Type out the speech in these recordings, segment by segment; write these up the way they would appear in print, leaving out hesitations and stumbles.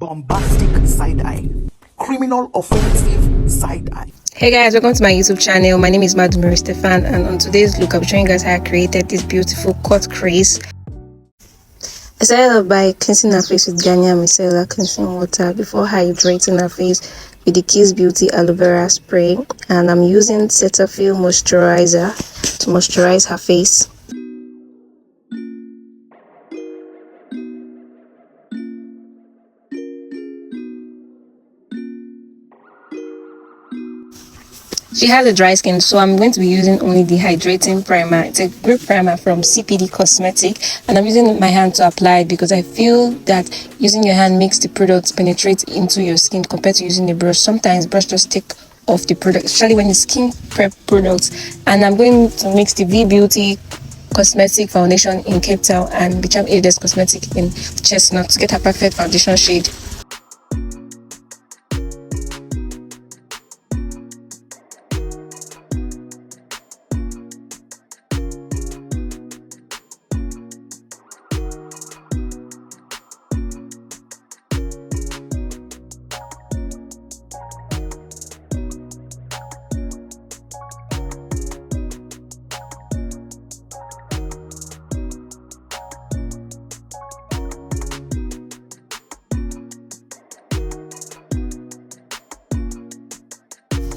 bombastic side eye, criminal offensive side eye. Hey guys, welcome to my YouTube channel. My name is Madumiri Stefan, and on today's look I'll be showing you guys how I created this beautiful cut crease. I started off by cleansing our face with Garnier micellar cleansing water before hydrating our face with the Kiss Beauty aloe vera spray, and I'm using Cetaphil moisturizer to moisturize her face. She has a dry skin, so I'm going to be using only the hydrating primer. It's a grip primer from CPD Cosmetic, and I'm using my hand to apply it because I feel that using your hand makes the product penetrate into your skin compared to using the brush. Sometimes brush just take off the product, especially when it's skin prep products. And I'm going to mix the V Beauty Cosmetic foundation in Cape Town and the Charm Aiders Cosmetic in Chestnut to get a perfect foundation shade.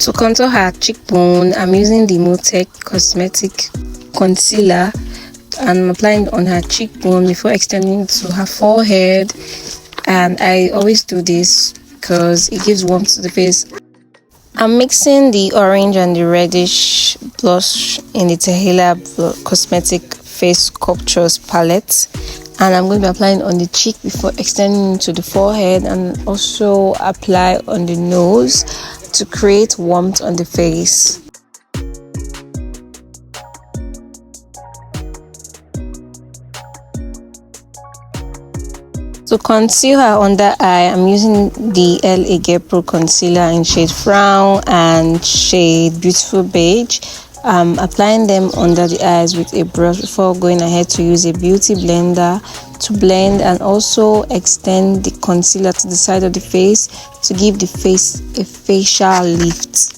To contour her cheekbone, I'm using the Motec Cosmetic Concealer, and I'm applying it on her cheekbone before extending it to her forehead. And I always do this because it gives warmth to the face. I'm mixing the orange and the reddish blush in the Tehila Cosmetic Face Sculptures palette, and I'm going to be applying on the cheek before extending to the forehead, and also apply on the nose to create warmth on the face. To conceal her under eye, I'm using the LA Get Pro concealer in shade Frown and shade Beautiful Beige. I'm applying them under the eyes with a brush before going ahead to use a beauty blender to blend and also extend the concealer to the side of the face to give the face a facial lift.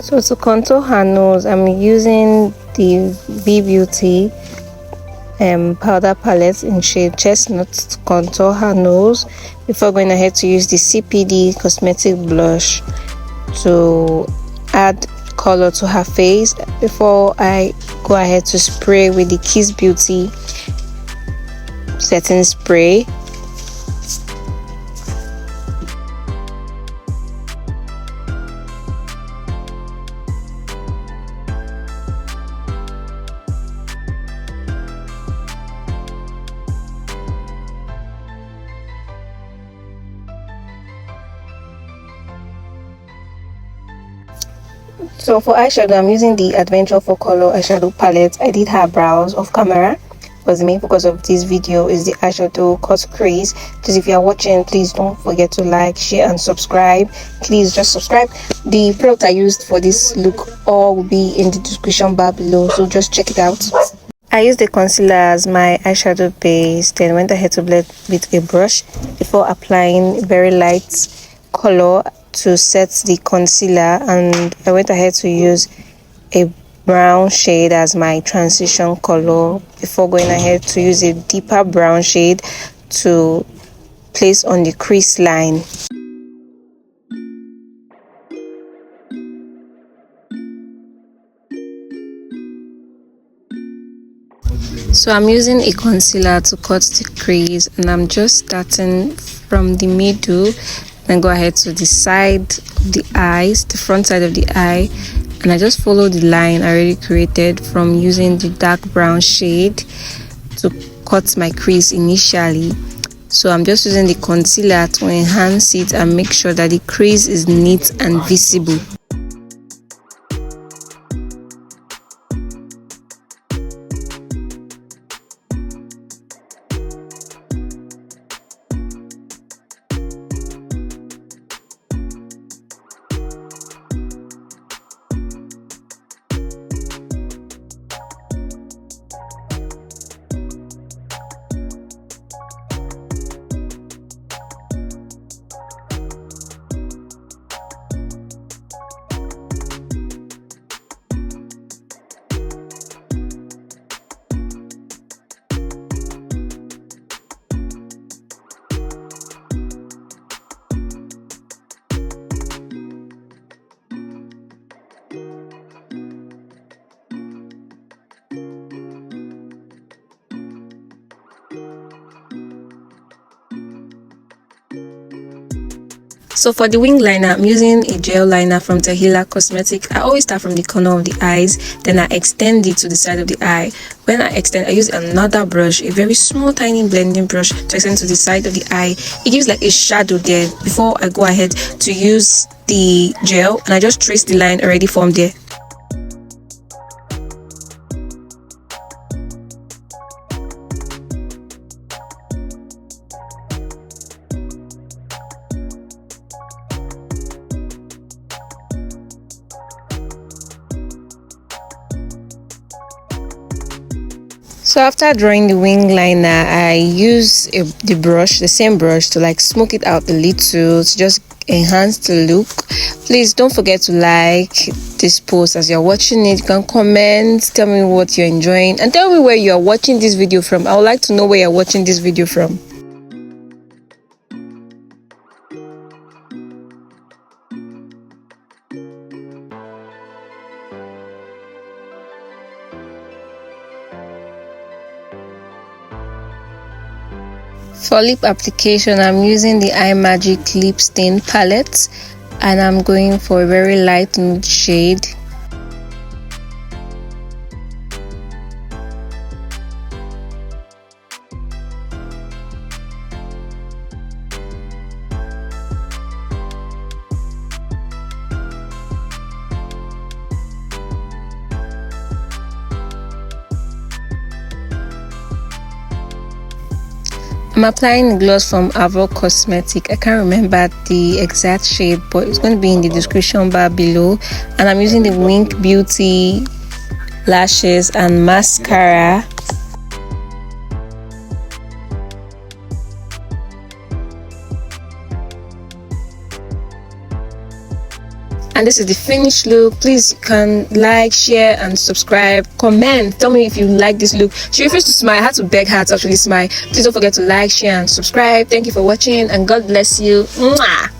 So to contour her nose, I'm using the V Beauty powder palette in shade Chestnut to contour her nose before going ahead to use the CPD Cosmetic blush to add color to her face before I go ahead to spray with the Kiss Beauty setting spray. So for eyeshadow, I'm using the Adventure for Color eyeshadow palette. I did her brows off camera, because the main focus of this video is the eyeshadow cut crease. Please, if you are watching, please don't forget to like, share and subscribe. Please just subscribe. The product I used for this look all will be in the description bar below, so just check it out. I used the concealer as my eyeshadow base, then went ahead to blend with a brush before applying very light color to set the concealer, and I went ahead to use a brown shade as my transition color before going ahead to use a deeper brown shade to place on the crease line. So I'm using a concealer to cut the crease, and I'm just starting from the middle, then go ahead to the side of the eyes, the front side of the eye, and I just follow the line I already created from using the dark brown shade to cut my crease initially. So I'm just using the concealer to enhance it and make sure that the crease is neat and visible. So for the wing liner, I'm using a gel liner from Tahila Cosmetics. I always start from the corner of the eyes, then I extend it to the side of the eye. When I extend, I use another brush, a very small tiny blending brush, to extend to the side of the eye. It gives like a shadow there before I go ahead to use the gel, and I just trace the line already formed there. So after drawing the wing liner, I use the same brush to like smoke it out a little to just enhance the look. Please don't forget to like this post as you're watching it. You can comment, tell me what you're enjoying, and tell me where you're watching this video from. I would like to know where you're watching this video from. For lip application, I'm using the Eye Magic Lip Stain palette, and I'm going for a very light nude shade. I'm applying the gloss from Avo Cosmetics. I can't remember the exact shade, but it's going to be in the description bar below. And I'm using the Wink Beauty lashes and mascara. And this is the finished look. Please, you can like, share and subscribe, comment, tell me if you like this look. She refused to smile. I had to beg her to actually smile. Please don't forget to like, share and subscribe. Thank you for watching, and God bless you. Mwah!